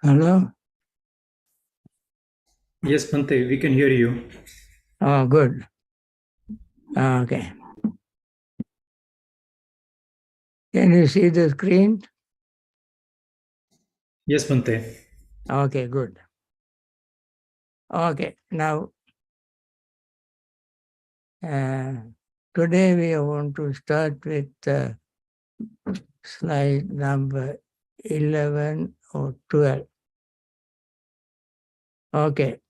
Hello? Yes, Bhante, we can hear you. Oh, good. Okay. Can you see the screen? Yes, Bhante. Okay, good. Okay, now uh, today we want to start with slide number 11 or 12. Okay,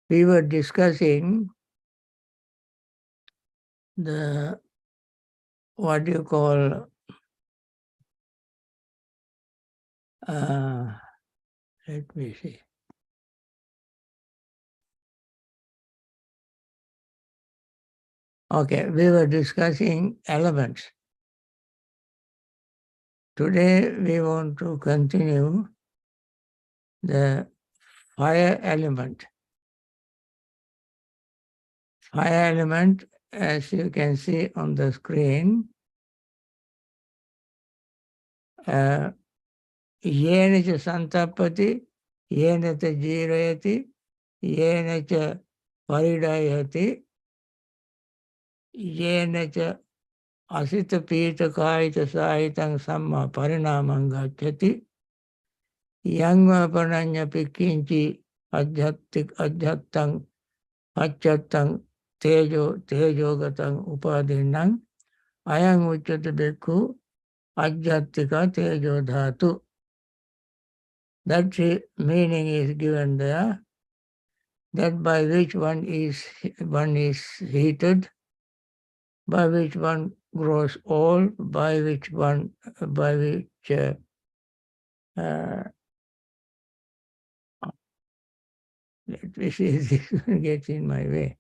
we were discussing the what you call let me see. Okay, we were discussing elements. Today we want to continue the fire element. Fire element, as you can see on the screen, येन च संतपति, येन च जीरयति, येन च परिडयति, येन च असित पीत कायित साहितं सम्मा परिणामं गच्छति, young अपनन्यपि किंचि अध्यत्तं अच्छत्तं तेजोगतं उपाधिनं अयं उच्यते भिक्खु Ajjatika tejo dhatu. That meaning is given there, that by which one is heated, by which one grows old, by which let me see, this one gets in my way.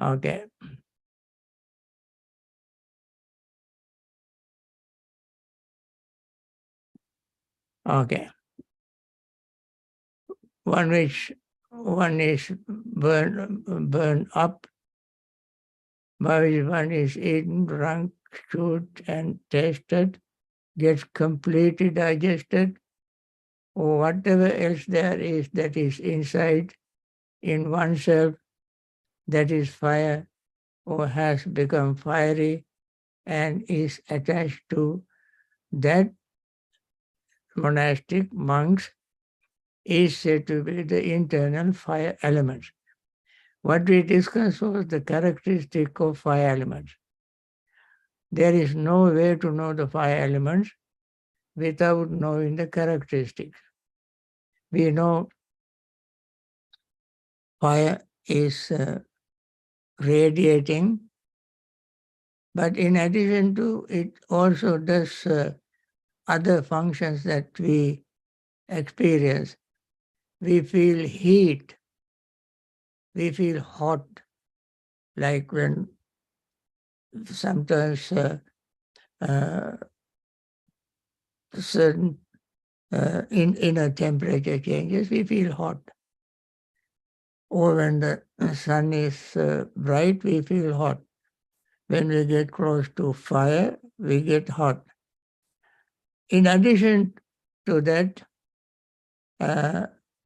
Okay. Okay. One is burned up, by which one is eaten, drunk, chewed, and tasted, gets completely digested, or whatever else there is that is inside in oneself, that is fire, or has become fiery and is attached to that monastic monks, is said to be the internal fire elements. What we discussed was the characteristic of fire elements. There is no way to know the fire elements without knowing the characteristics. We know fire is radiating, but in addition to it also does other functions that we experience. We feel heat, we feel hot, like when sometimes certain inner temperature changes, we feel hot. Or when the sun is bright, we feel hot. When we get close to fire, we get hot. In addition to that,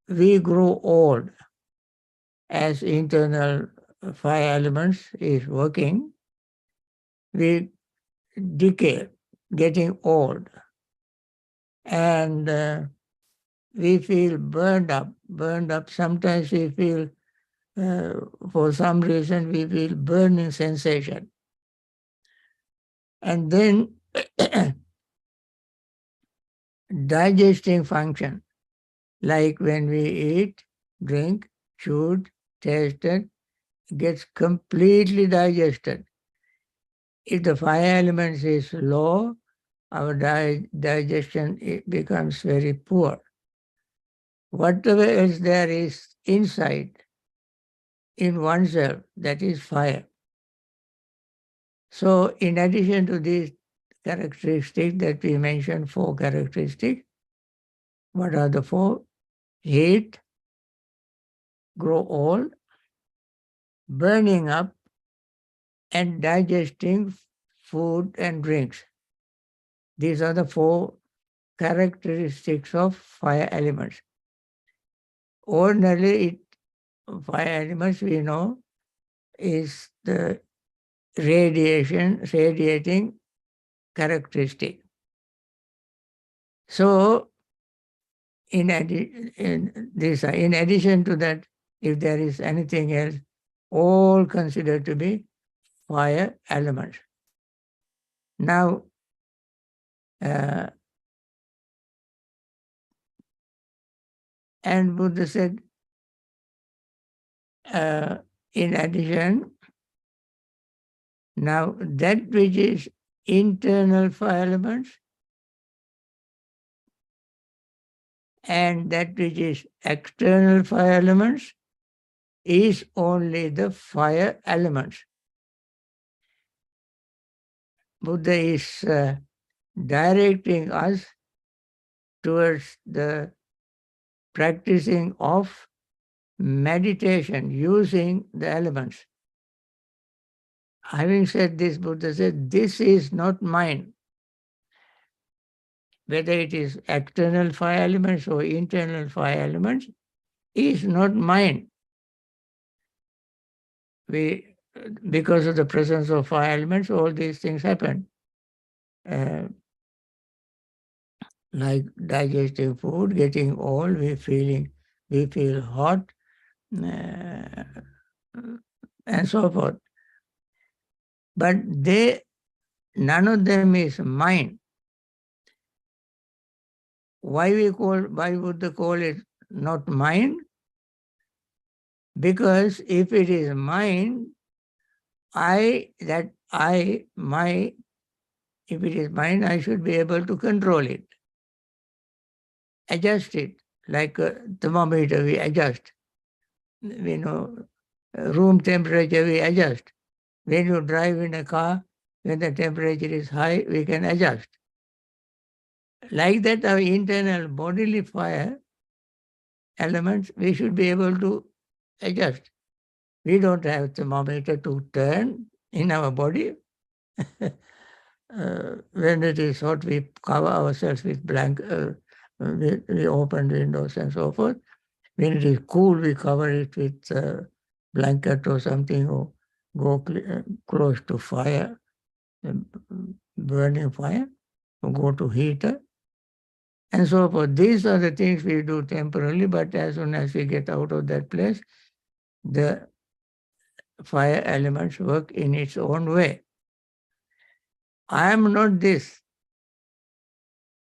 we grow old as internal fire elements is working. We decay, getting old, and we feel burned up. Burned up. Sometimes we feel, for some reason, we feel burning sensation. And then digesting function, like when we eat, drink, chewed, tasted, gets completely digested. If the fire element is low, our digestion becomes very poor. Whatever else there is inside, in oneself, that is fire. So in addition to these characteristics that we mentioned, 4 characteristics, what are the 4? Heat, grow old, burning up, and digesting food and drinks. These are the 4 characteristics of fire elements. Ordinarily, fire elements we know is the radiating characteristic. So, in addition to that, if there is anything else, all considered to be fire elements. Now, and Buddha said, in addition, now that which is internal fire elements and that which is external fire elements is only the fire elements. Buddha is directing us towards the practicing of meditation using the elements. Having said this, Buddha said, this is not mine. Whether it is external fire elements or internal fire elements, is not mine. Because of the presence of fire elements, all these things happen. Like digesting food, getting old, we feel hot, and so forth. But none of them is mine. Why would they call it not mine? Because if it is mine, if it is mine, I should be able to control it, adjust it, like a thermometer we adjust. We know room temperature we adjust. When you drive in a car, when the temperature is high, we can adjust. Like that, our internal bodily fire elements, we should be able to adjust. We don't have thermometer to turn in our body. When it is hot, we cover ourselves with we open windows and so forth. When it is cool, we cover it with blanket or something, or go close to fire, burning fire, or go to heater, and so forth. These are the things we do temporarily, but as soon as we get out of that place, the fire elements work in its own way. I am not this.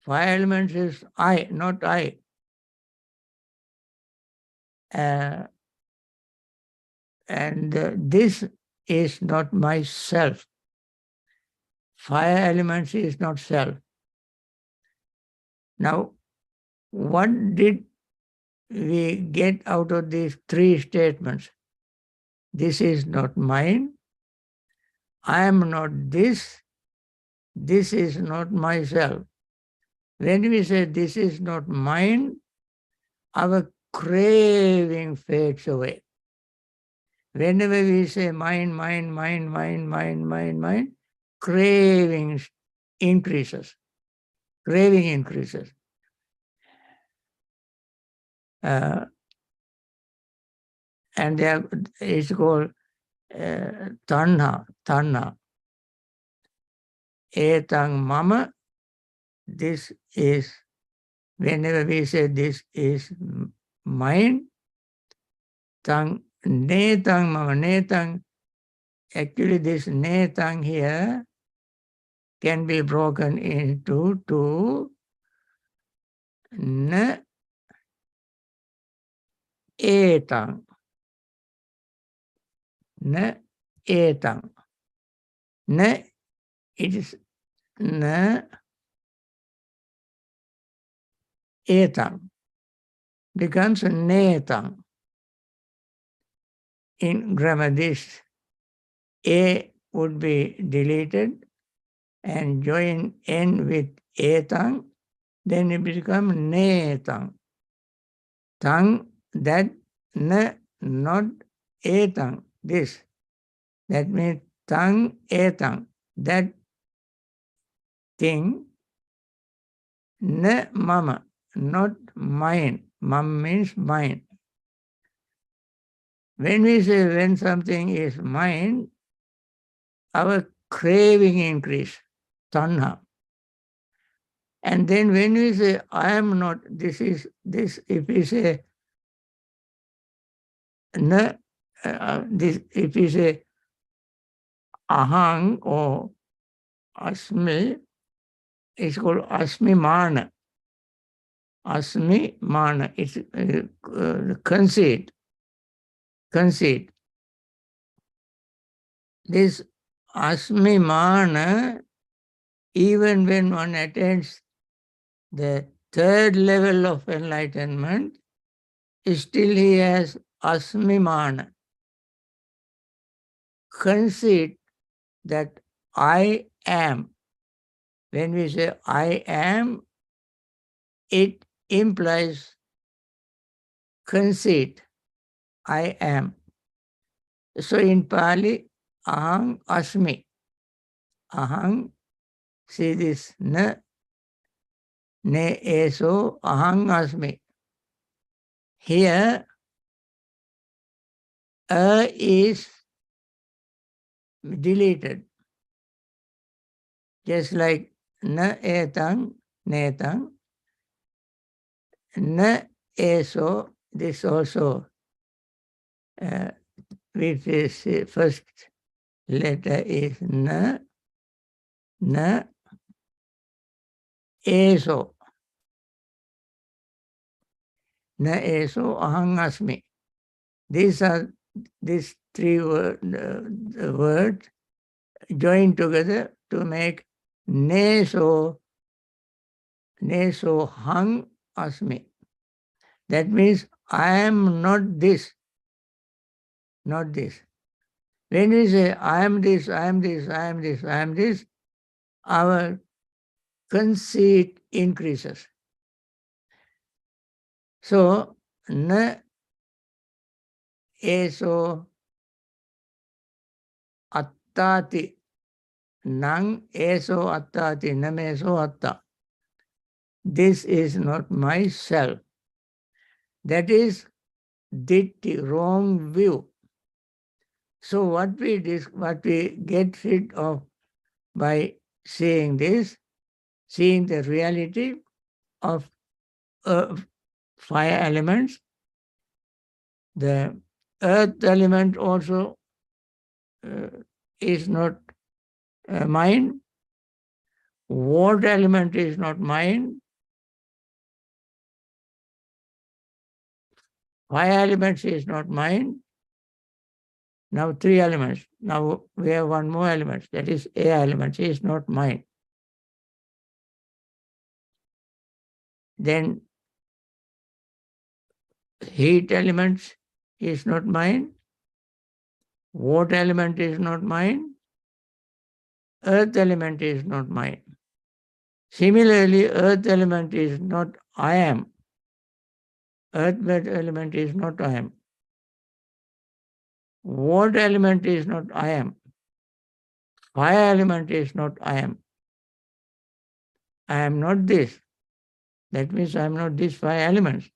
Fire elements is I, not I. And this is not myself. Fire elements is not self. Now, what did we get out of these 3 statements? This is not mine. I am not this. This is not myself. When we say this is not mine, our craving fades away. Whenever we say mine, craving increases. Craving increases. And it's called tanha. Etang mama, this is, whenever we say this is mine, tang netang mama, netang, actually this netang here can be broken into 2, na etang. Na etang. Na, it is na etang. Becomes netang. In grammar, this A would be deleted and join N with etang, then it becomes netang. Tang, that na, not etang, this. That means tang etang, that thing Na mama, not mine. Mam means mine. When we say when something is mine, our craving increase, tanha. And then when we say I am not, this is this. If we say na, this if we say ahang or asmi, it's called asmimana. Asmimana. It's conceit. Conceit. This asmimana, even when one attains the third level of enlightenment, still he has asmimana, conceit that I am. When we say I am, it implies conceit, I am. So in Pali, ahang asmi. Ahang, see this na, ne eso, ahang asmi. Here, is deleted. Just like na etang, netang, na eso, this also, which is first letter is na, eso. Na eso ahang asmi. These are these three words joined together to make neso hang asmi. That means I am not this, not this. When we say I am this, I am this, I am this, I am this, our conceit increases. So na eso attati, nang eso attati, nameso atta. This is not myself. That is ditti, wrong view. So what we get rid of by saying this, seeing the reality of fire elements, the earth element also is not mine, water element is not mine, fire elements is not mine. Now 3 elements. Now we have one more element, that is air element, is not mine. Then heat elements is not mine, water element is not mine, earth element is not mine. Similarly, earth element is not I am. Earth element is not I am. Water element is not I am. Fire element is not I am. I am not this. That means I am not these 5 elements.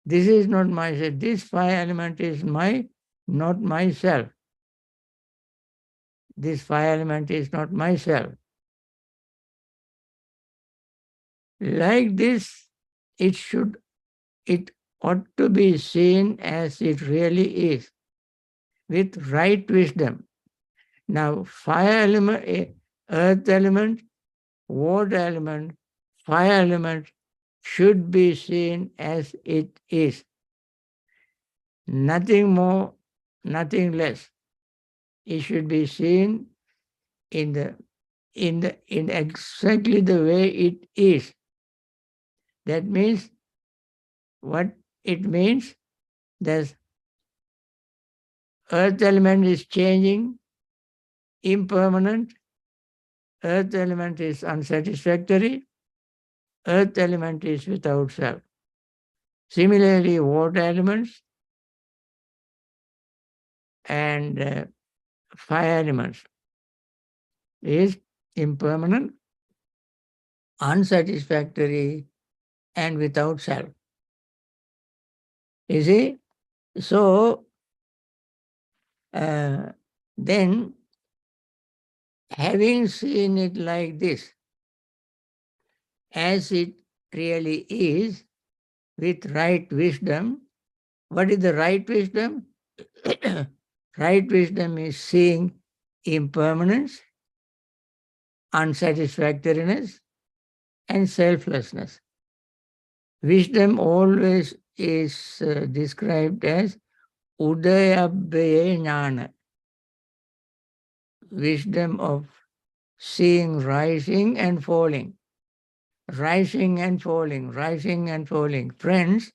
This is not myself. This 5 element is not myself. This 5 element is not myself. Like this, it ought to be seen as it really is, with right wisdom. Now, fire element, earth element, water element, fire element should be seen as it is. Nothing more, nothing less. It should be seen in exactly the way it is. That means what it means, that earth element is changing, impermanent, earth element is unsatisfactory, earth element is without self. Similarly, water elements and fire elements is impermanent, unsatisfactory, and without self. You see? So, then, having seen it like this, as it really is, with right wisdom, what is the right wisdom? Right wisdom is seeing impermanence, unsatisfactoriness, and selflessness. Wisdom always is described as udayabhaya jnana, wisdom of seeing rising and falling, rising and falling, rising and falling. Friends,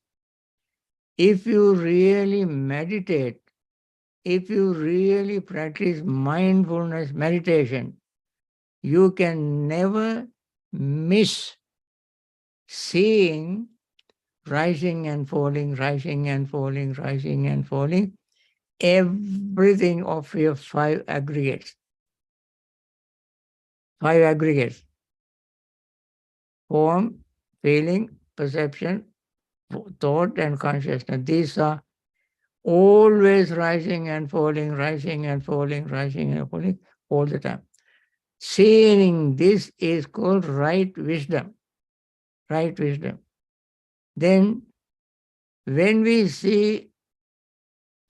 if you really meditate, if you really practice mindfulness meditation, you can never miss seeing rising and falling, rising and falling, rising and falling, everything of your five aggregates. Five aggregates: form, feeling, perception, thought, and consciousness. These are always rising and falling, rising and falling, rising and falling all the time. Seeing this is called right wisdom. Right wisdom. Then, when we see,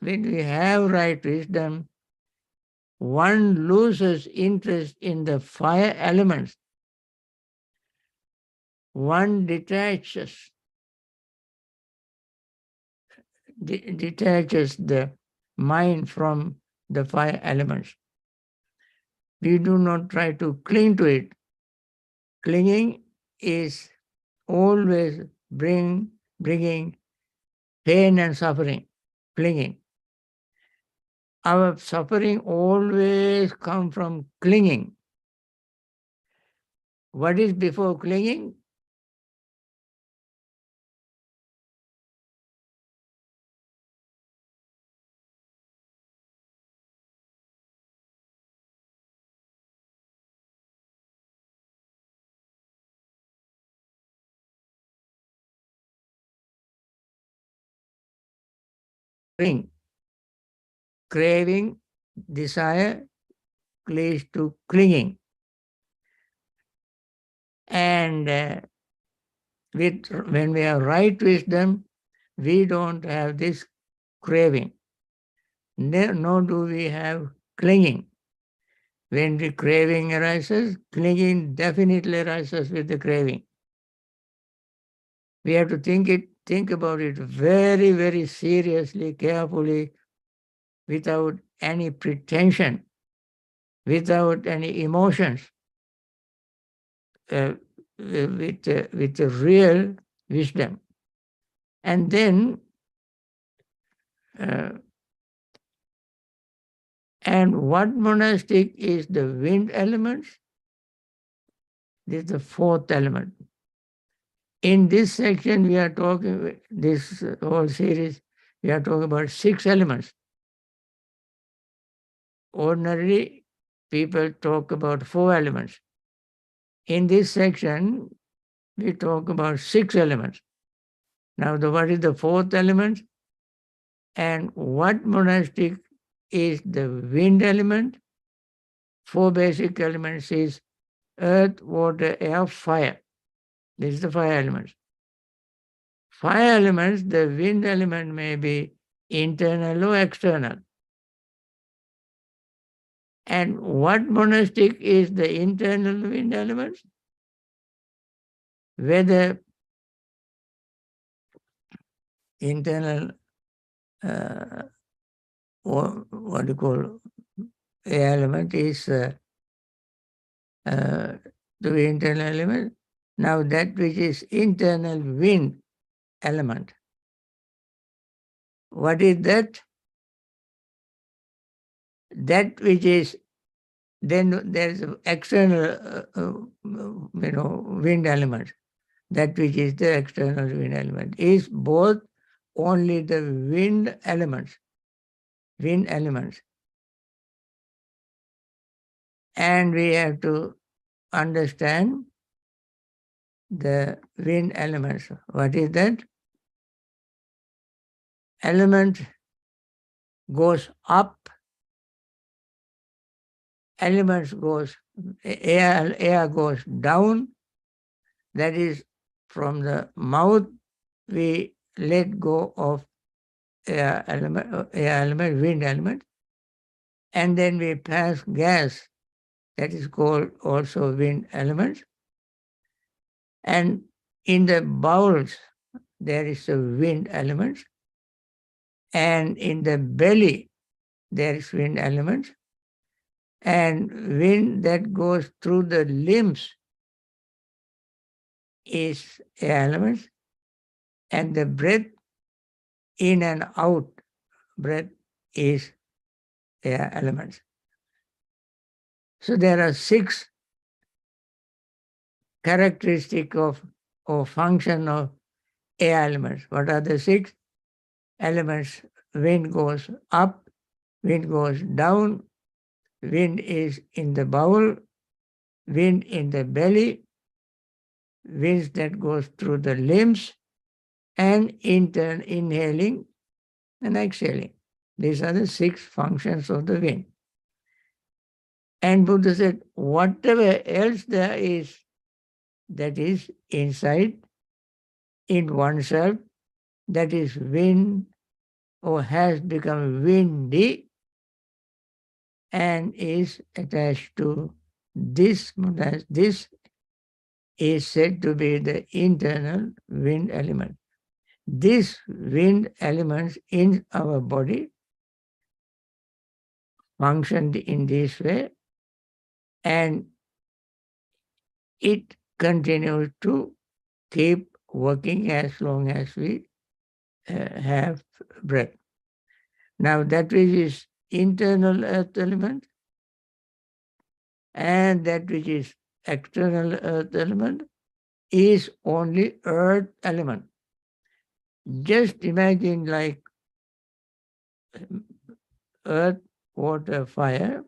when we have right wisdom, one loses interest in the fire elements. One detaches the mind from the fire elements. We do not try to cling to it. Clinging is always bringing pain and suffering. Clinging. Our suffering always comes from clinging. What is before clinging? Cling. Craving, desire, leads to clinging. And when we have right wisdom, we don't have this craving. Nor do we have clinging. When the craving arises, clinging definitely arises with the craving. We have to think about it very, very seriously, carefully, without any pretension, without any emotions, with a real wisdom. And then, and what monastic is the wind element? This is the fourth element. In this section, we are talking, this whole series, we are talking about 6 elements. Ordinarily, people talk about 4 elements. In this section, we talk about 6 elements. Now, what is the fourth element? And what monastic is the wind element? 4 basic elements is earth, water, air, fire. This is the fire elements. Fire elements, the wind element may be internal or external. And what monastic is the internal wind element? Whether internal, or what you call air element is the internal element. Now that which is internal wind element, what is that? That which is, then there is external, wind element. That which is the external wind element is both only the wind elements. Wind elements. And we have to understand the wind elements. What is that? Element goes up, elements goes, air goes down. That is, from the mouth we let go of air element, wind element, and then we pass gas, that is called also wind element. And in the bowels there is a wind element, and in the belly there is wind element, and wind that goes through the limbs is air element, and the breath in and out breath is air elements. So there are 6 characteristic of or function of air elements. What are the 6 elements? Wind goes up, wind goes down, wind is in the bowel, wind in the belly, wind that goes through the limbs, and inhaling and exhaling. These are the 6 functions of the wind. And Buddha said, whatever else there is that is inside, in oneself, that is wind or has become windy and is attached to this, this is said to be the internal wind element. This wind elements in our body functioned in this way, and it continues to keep working as long as we have breath. Now that which is internal earth element and that which is external earth element is only earth element. Just imagine like earth, water, fire.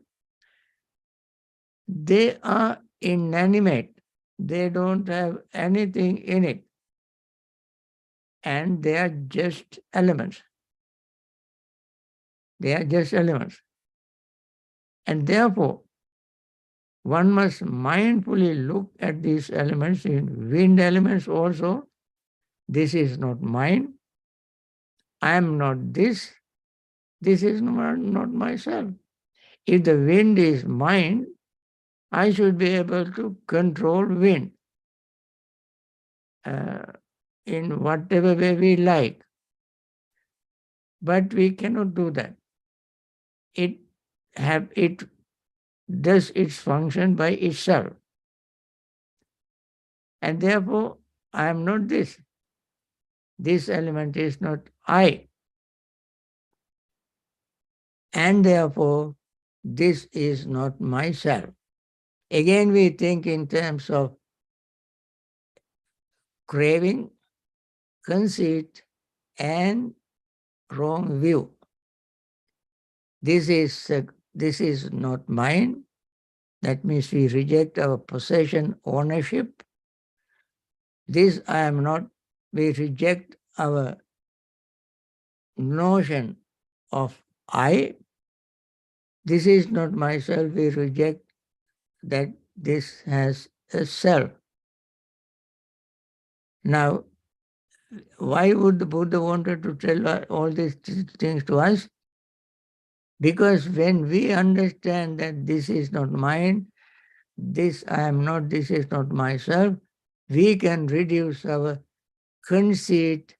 They are inanimate. They don't have anything in it. And they are just elements. They are just elements. And therefore, one must mindfully look at these elements. In wind elements also, this is not mine. I am not this. This is not myself. If the wind is mine, I should be able to control wind in whatever way we like. But we cannot do that. It does its function by itself. And therefore, I am not this. This element is not I. And therefore, this is not myself. Again, we think in terms of craving, conceit, and wrong view. This is not mine. That means we reject our possession ownership. This I am not. We reject our notion of I. This is not myself. We reject that this has a self. Now, why would the Buddha wanted to tell all these things to us? Because when we understand that this is not mine, this I am not, this is not myself, we can reduce our conceit,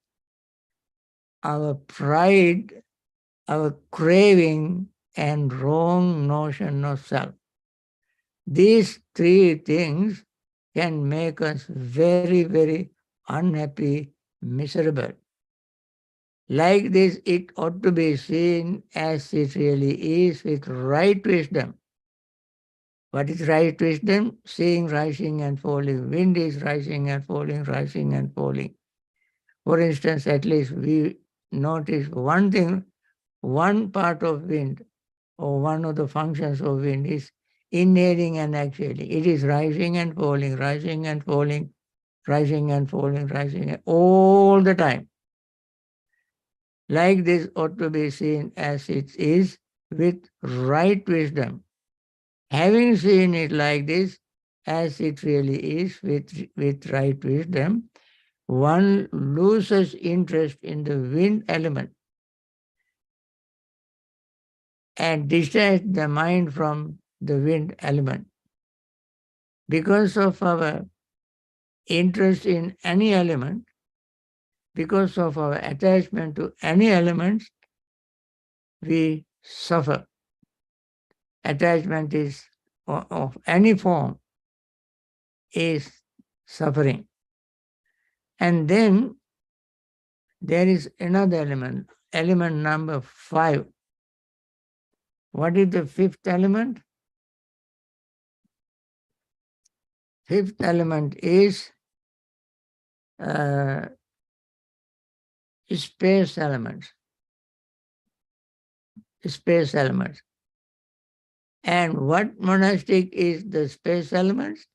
our pride, our craving, and wrong notion of self. These 3 things can make us very, very unhappy, miserable. Like this, it ought to be seen as it really is with right wisdom. What is right wisdom? Seeing rising and falling. Wind is rising and falling, rising and falling. For instance, at least we notice one thing, one part of wind or one of the functions of wind is inhaling and exhaling. It is rising and falling, rising and falling, rising and falling, rising all the time. Like this ought to be seen as it is with right wisdom. Having seen it like this, as it really is with right wisdom, one loses interest in the wind element and distract the mind from the wind element. Because of our interest in any element, because of our attachment to any element, we suffer. Attachment is of any form is suffering. And then there is another element, element number 5. What is the fifth element? Fifth element is uh, space elements. Space elements. And what monastic is the space elements?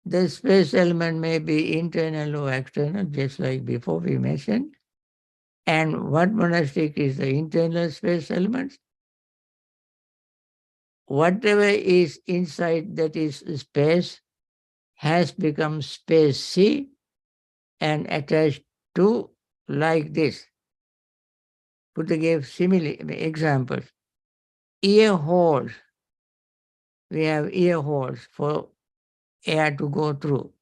The space element may be internal or external, just like before we mentioned. And what monastic is the internal space elements? Whatever is inside that is space has become spacey and attached to like this. Buddha gave simile examples. Ear holes. We have ear holes for air to go through,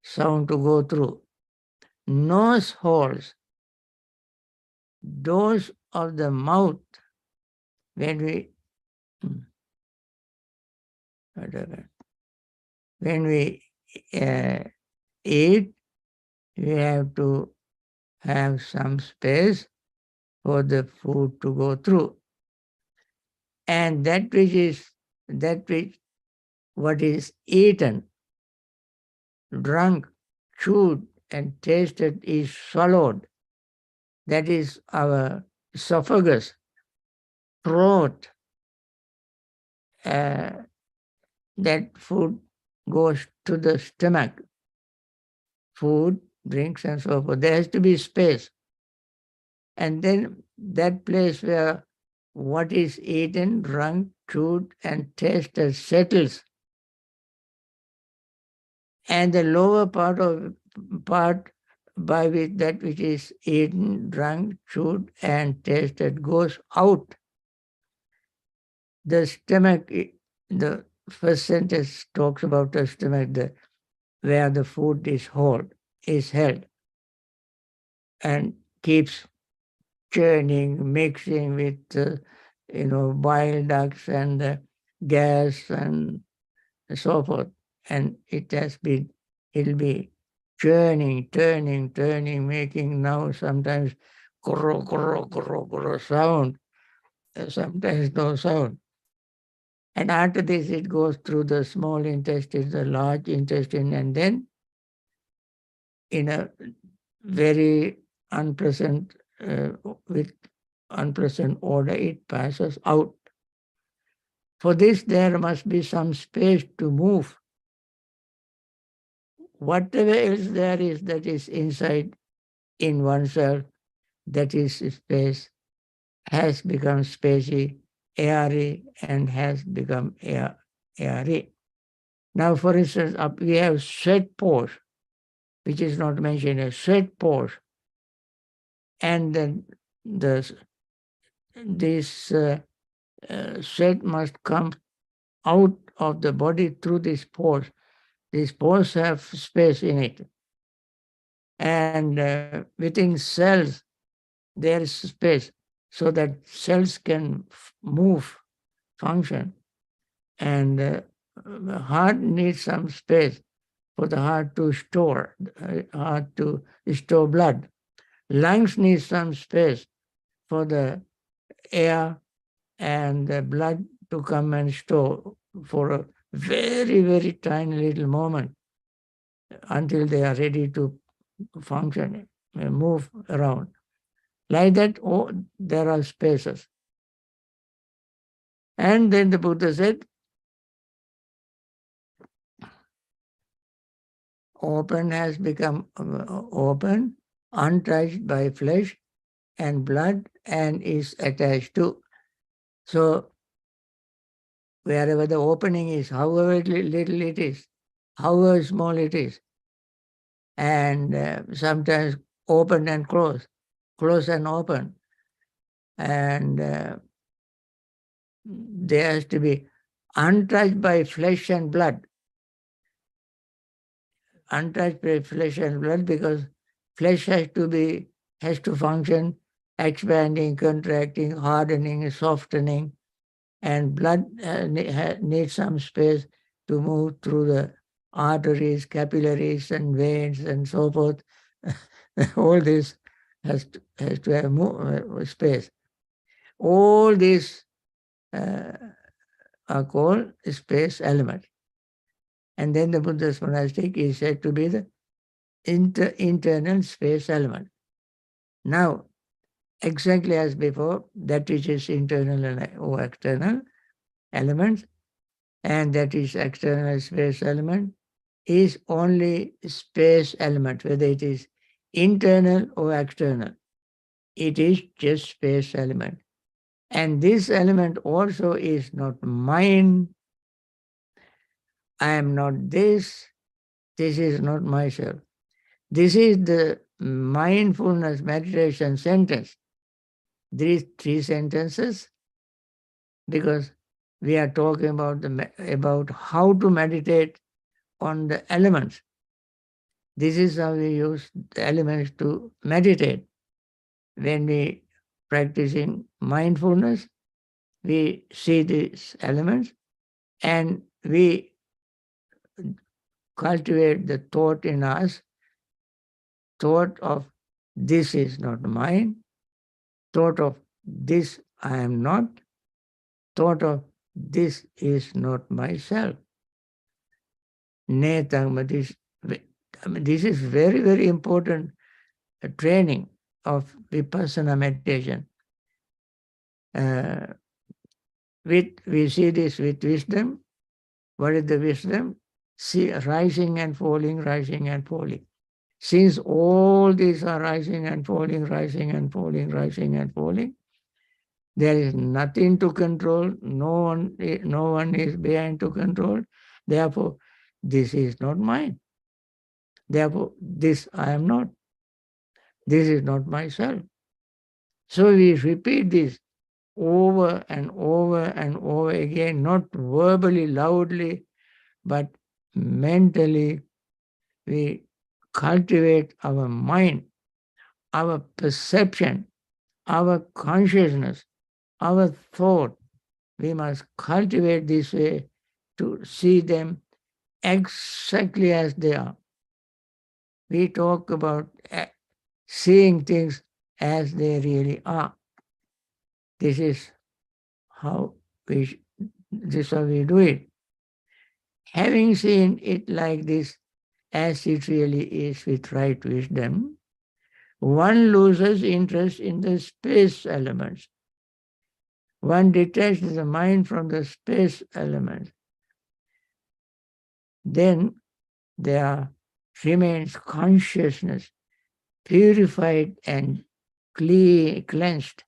sound to go through. Nose holes, doors of the mouth, when we when we eat, we have to have some space for the food to go through. And that which what is eaten, drunk, chewed, and tasted is swallowed. That is our esophagus, throat. That food goes to the stomach. Food, drinks, and so forth. There has to be space. And then that place where what is eaten, drunk, chewed, and tasted settles. And the lower part by which that which is eaten, drunk, chewed, and tasted goes out. The stomach, the first sentence talks about the stomach, where the food is held, and keeps churning, mixing with, bile ducts and gas and so forth. And it'll be churning, turning, making now sometimes sound, sometimes no sound. And after this, it goes through the small intestine, the large intestine, and then in a very unpleasant, with unpleasant order, it passes out. For this, there must be some space to move. Whatever else there is that is inside in oneself, that is space, has become spacey, airy, and has become airy. Now, for instance, we have sweat pores, which is not mentioned as sweat pores. And then this sweat must come out of the body through these pores. These pores have space in it. And within cells, there is space so that cells can move, function. And the heart needs some space for the heart to store blood. Lungs need some space for the air and the blood to come and store for a very, very tiny little moment until they are ready to function, move around. Like that, there are spaces. And then the Buddha said, open has become open, untouched by flesh and blood, and is attached to. So wherever the opening is, however little it is, however small it is, and sometimes open and close and open, and there has to be untouched by flesh and blood, untouched by flesh and blood, because flesh has to function, expanding, contracting, hardening, softening, and blood needs some space to move through the arteries, capillaries, and veins, and so forth. All this has to have space. All these are called space elements. And then the Buddha's monastic is said to be the internal space element. Now, exactly as before, that which is internal or external elements, and that is external space element, is only space element, whether it is internal or external. It is just space element. And this element also is not mine. I am not this. This is not myself. This is the mindfulness meditation sentence. These three sentences, because we are talking about how to meditate on the elements. This is how we use the elements to meditate. When we practicing mindfulness, we see these elements and we cultivate the thought in us, thought of this is not mine, thought of this I am not, thought of this is not myself. This is very, very important training of vipassana meditation. We see this with wisdom. What is the wisdom? See, rising and falling, rising and falling. Since all these are rising and falling, rising and falling, rising and falling, there is nothing to control. No one is behind to control. Therefore, this is not mine. Therefore, this I am not. This is not myself. So we repeat this over and over and over again, not verbally, loudly, but mentally. We cultivate our mind, our perception, our consciousness, our thought. We must cultivate this way to see them exactly as they are. We talk about seeing things as they really are. This is how we do it. Having seen it like this, as it really is with right wisdom, one loses interest in the space elements. One detaches the mind from the space elements. Then there remains consciousness, purified and cleansed.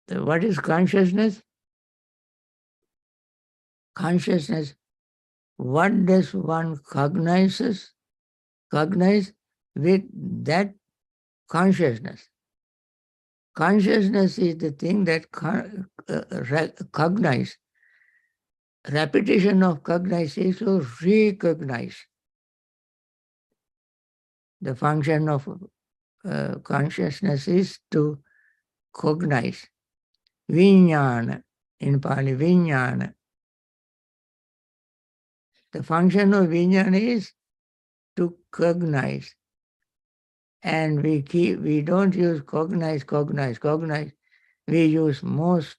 What is consciousness? Consciousness, what does one cognize with that consciousness? Consciousness is the thing that cognize. Repetition of cognize is to recognize. The function of consciousness is to cognize. Vijnana, in Pali, vijnana. The function of vijnana is to cognize. And we don't use cognize. We use most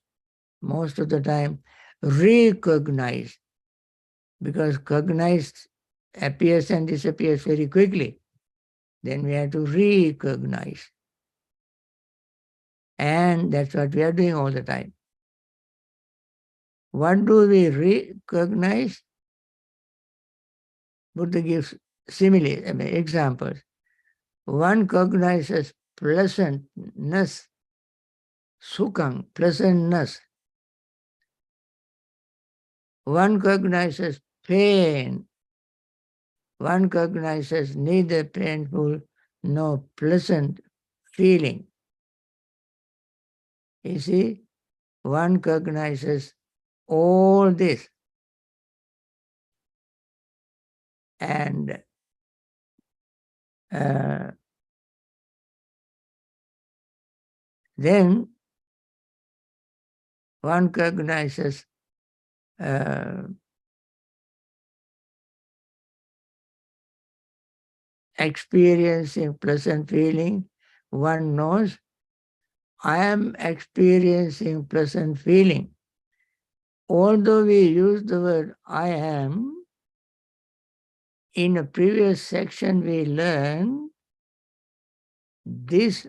of the time recognize, because cognize appears and disappears very quickly. Then we have to recognize. And that's what we are doing all the time. What do we recognize? Buddha gives simile, examples. One recognizes pleasantness, sukhang, pleasantness. One recognizes pain. One recognizes neither painful nor pleasant feeling. You see, one recognizes all this. And then one recognizes experiencing pleasant feeling. One knows, I am experiencing pleasant feeling. Although we use the word I am, in a previous section we learned this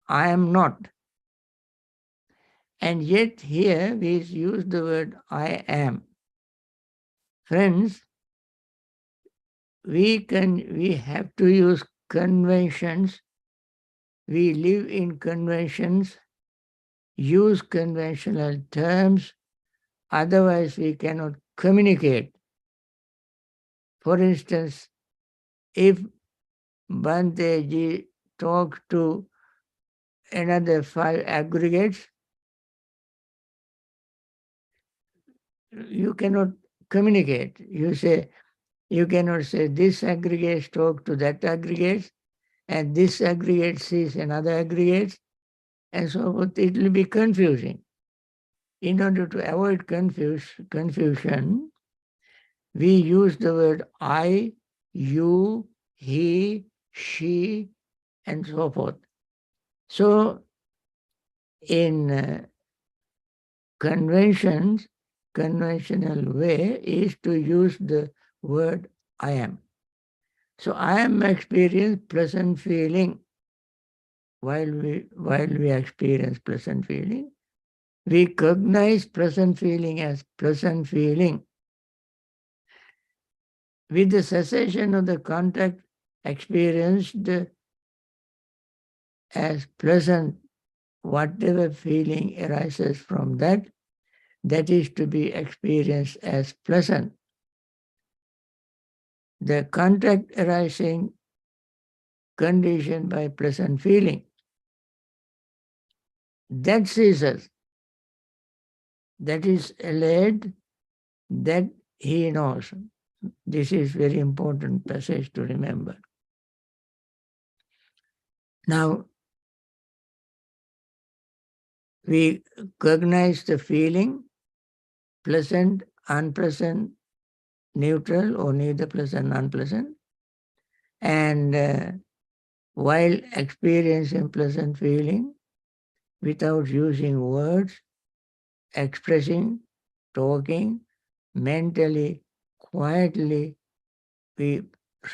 I am not. And yet here we use the word I am. Friends, we have to use conventions. We live in conventions, use conventional terms, otherwise we cannot communicate. For instance, if Banteji talks to another 5 aggregates, you cannot communicate. You cannot say this aggregate talk to that aggregate, and this aggregate sees another aggregate, and so forth. It will be confusing. In order to avoid confusion, we use the word I, you, he, she, and so forth. So, in conventional way is to use the word I am. So I am experience pleasant feeling. While we experience pleasant feeling, we recognize pleasant feeling as pleasant feeling. With the cessation of the contact experienced as pleasant, whatever feeling arises from that is to be experienced as pleasant. The contact arising conditioned by pleasant feeling, that ceases. That is allayed, that he knows. This is very important passage to remember. Now, we recognize the feeling, pleasant, unpleasant, neutral, or neither pleasant, unpleasant. And while experiencing pleasant feeling, without using words, expressing, talking, mentally, quietly, we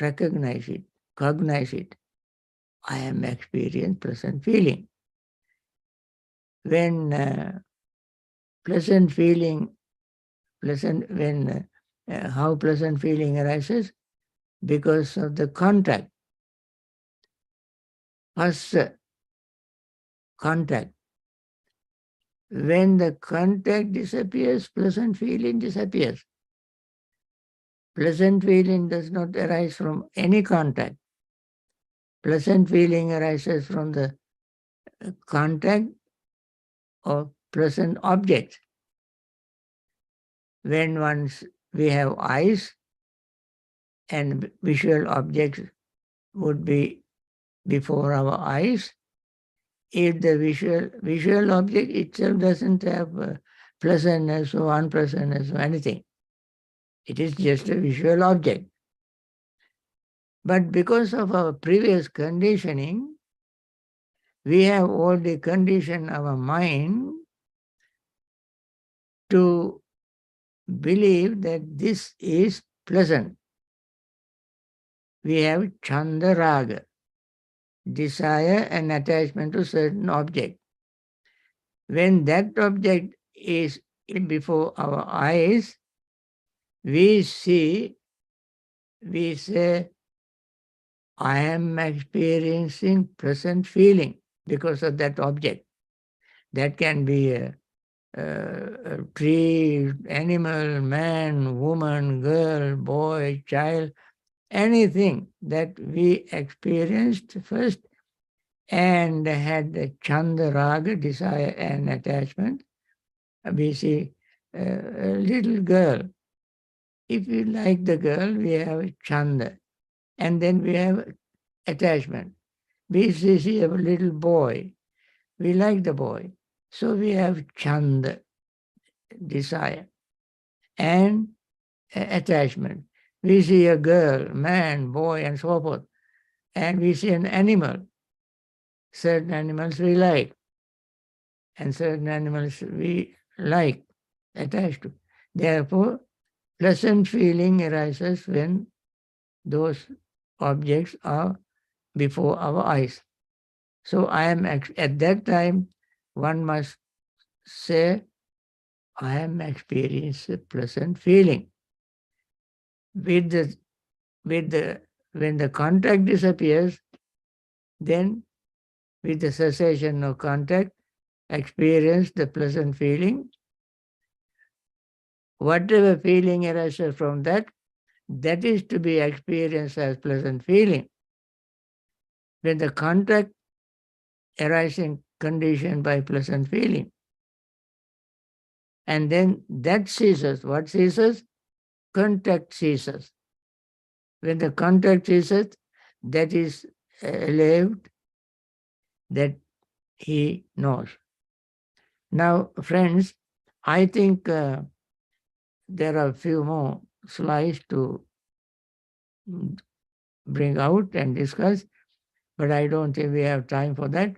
recognize it, cognize it. I am experiencing pleasant feeling. When pleasant feeling, how pleasant feeling arises? Because of the contact. First, contact. When the contact disappears, pleasant feeling disappears. Pleasant feeling does not arise from any contact. Pleasant feeling arises from the contact of pleasant objects. When we have eyes and visual objects would be before our eyes, if the visual object itself doesn't have pleasantness or unpleasantness or anything, it is just a visual object. But because of our previous conditioning, we have already conditioned our mind to believe that this is pleasant. We have chandaraga, desire and attachment to certain object. When that object is before our eyes, we see, we say, I am experiencing present feeling because of that object. That can be a tree, animal, man, woman, girl, boy, child, anything that we experienced first and had the chanda raga, desire and attachment. We see a little girl. If we like the girl, we have chanda. And then we have attachment. We see a little boy. We like the boy. So we have chanda, desire, and attachment. We see a girl, man, boy, and so forth. And we see an animal. Certain animals we like, and certain animals we like, attached to. Therefore, pleasant feeling arises when those objects are before our eyes. So I am at that time, one must say, I am experiencing a pleasant feeling. With the with the when the contact disappears, then with the cessation of contact, experience the pleasant feeling. Whatever feeling arises from that, that is to be experienced as pleasant feeling. When the contact arising conditioned by pleasant feeling. And then that ceases. What ceases? Contact ceases. When the contact ceases, that is allowed that he knows. Now, friends, I think there are a few more slides to bring out and discuss, but I don't think we have time for that.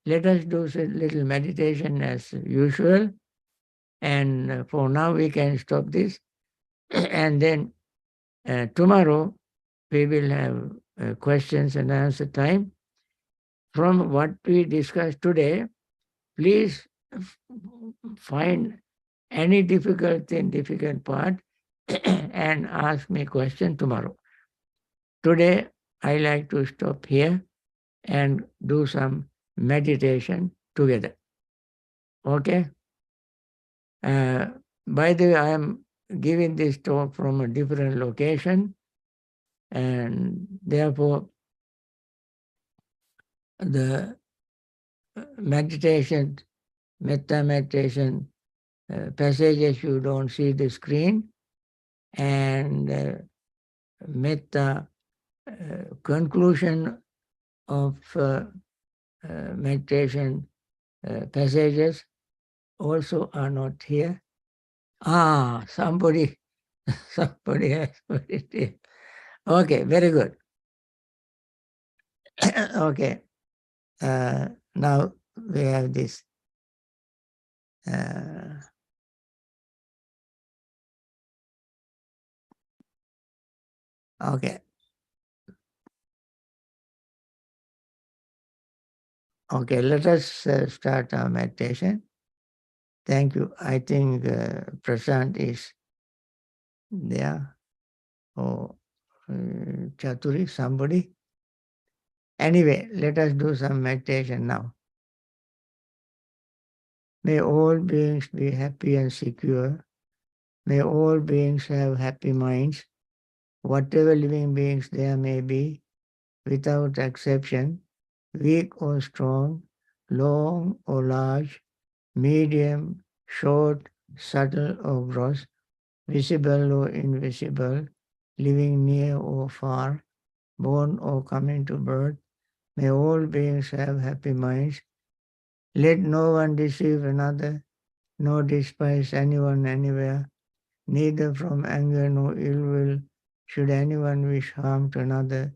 Let us do a little meditation as usual. And for now, we can stop this. And then tomorrow, we will have questions and answer time. From what we discussed today, please find any difficult thing, difficult part, and ask me question tomorrow. Today, I like to stop here and do some meditation together. Okay? Uh, by the way, I am giving this talk from a different location, and therefore the meditation, metta meditation passages, you don't see the screen, and metta conclusion of meditation passages also are not here. Somebody, somebody has put it here. Okay, very good. Okay, now we have this. Okay. Okay, let us start our meditation. Thank you. I think Prashant is there, or Chaturi, somebody. Anyway, let us do some meditation now. May all beings be happy and secure. May all beings have happy minds. Whatever living beings there may be, without exception, weak or strong, long or large, medium, short, subtle or gross, visible or invisible, living near or far, born or coming to birth, may all beings have happy minds. Let no one deceive another, nor despise anyone anywhere, neither from anger nor ill will should anyone wish harm to another,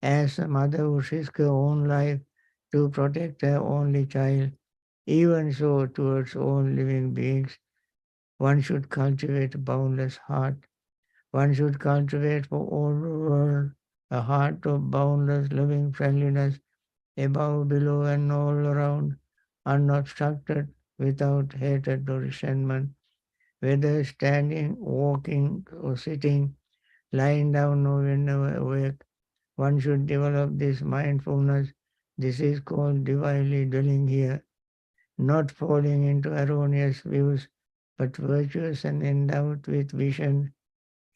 as a mother would risk her own life to protect her only child. Even so, towards all living beings, one should cultivate a boundless heart. One should cultivate for all the world a heart of boundless loving friendliness, above, below, and all around, unobstructed, without hatred or resentment. whether standing, walking, or sitting, lying down, or whenever awake, one should develop this mindfulness. This is called divinely dwelling here, not falling into erroneous views, but virtuous and endowed with vision,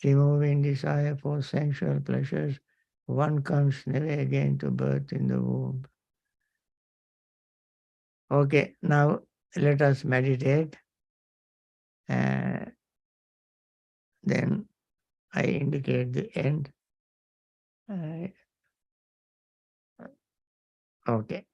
removing desire for sensual pleasures. One comes never again to birth in the womb. Okay, now let us meditate. Then I indicate the end. Uh, okay.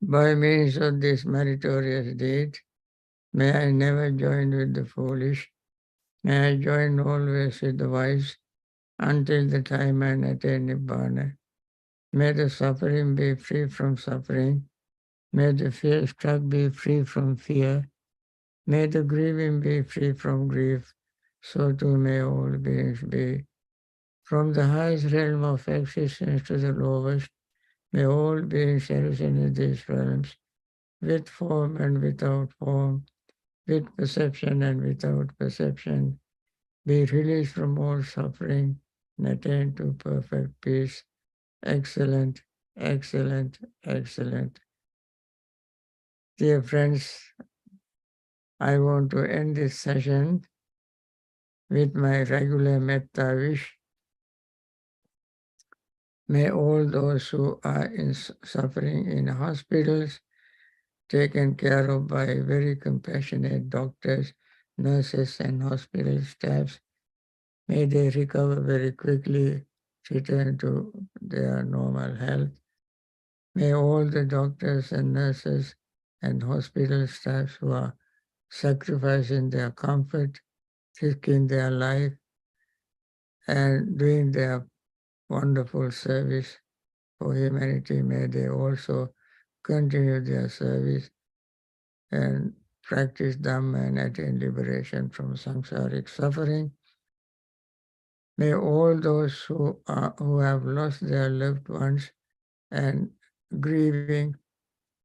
By means of this meritorious deed, may I never join with the foolish, may I join always with the wise, until the time I attain Nibbana. May the suffering be free from suffering, may the fear struck be free from fear, may the grieving be free from grief, so too may all beings be. From the highest realm of existence to the lowest, may all beings arisen in these realms, with form and without form, with perception and without perception, be released from all suffering and attain to perfect peace. Excellent, excellent, excellent. Dear friends, I want to end this session with my regular metta wish. May all those who are suffering in hospitals, taken care of by very compassionate doctors, nurses, and hospital staffs, may they recover very quickly, return to their normal health. May all the doctors and nurses and hospital staffs who are sacrificing their comfort, risking their life, and doing their wonderful service for humanity, may they also continue their service and practice Dhamma and attain liberation from samsaric suffering. May all those who have lost their loved ones and grieving,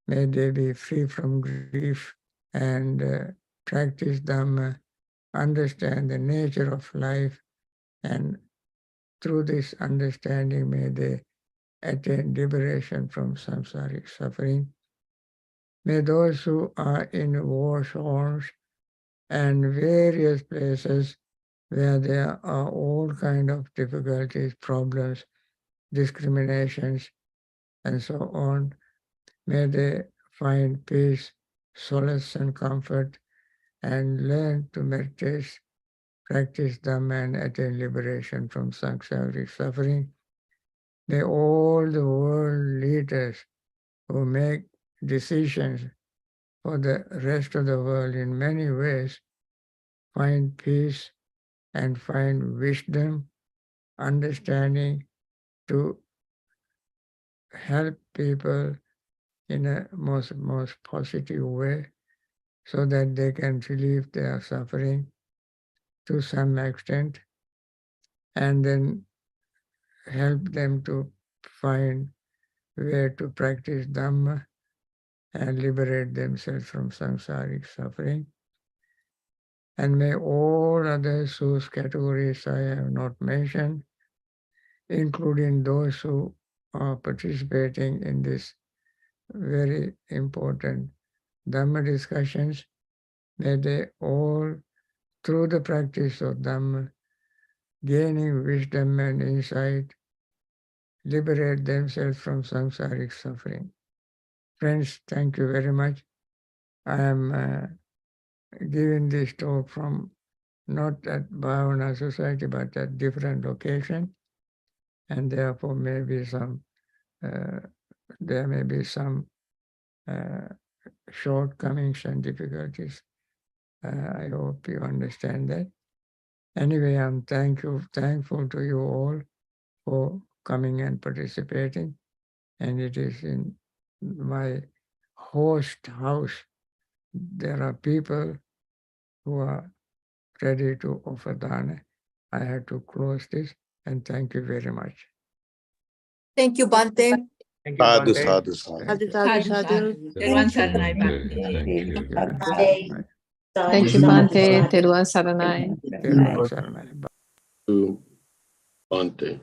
may they be free from grief and practice Dhamma, understand the nature of life, and through this understanding may they attain liberation from samsaric suffering. May those who are in war zones and various places where there are all kind of difficulties, problems, discriminations, and so on, may they find peace, solace, and comfort, and learn to meditate, practice Dhamma, and attain liberation from samsaric suffering. May all the world leaders who make decisions for the rest of the world in many ways find peace and find wisdom, understanding to help people in a most positive way so that they can relieve their suffering to some extent and then help them to find where to practice Dhamma and liberate themselves from samsaric suffering. And may all others whose categories I have not mentioned, including those who are participating in this very important Dhamma discussions, may they all, through the practice of Dhamma, gaining wisdom and insight, liberate themselves from samsaric suffering. Friends, thank you very much. I am giving this talk from not at Bhavana Society, but at different location, and therefore there may be some shortcomings and difficulties. I hope you understand that. Anyway, I'm thankful to you all for coming and participating. And it is in my host house. There are people who are ready to offer dana. I had to close this, and thank you very much. Thank you, Bante. Thank you, Sadhu, Bhante. sadhu, sadhu. Sadhu, sadhu, sadhu. Everyone Saranai Bhante, Bhante. thank you. Bye. Thank you, Bhante. Teruvan Saranai. Teruvan Saranai. To Bhante.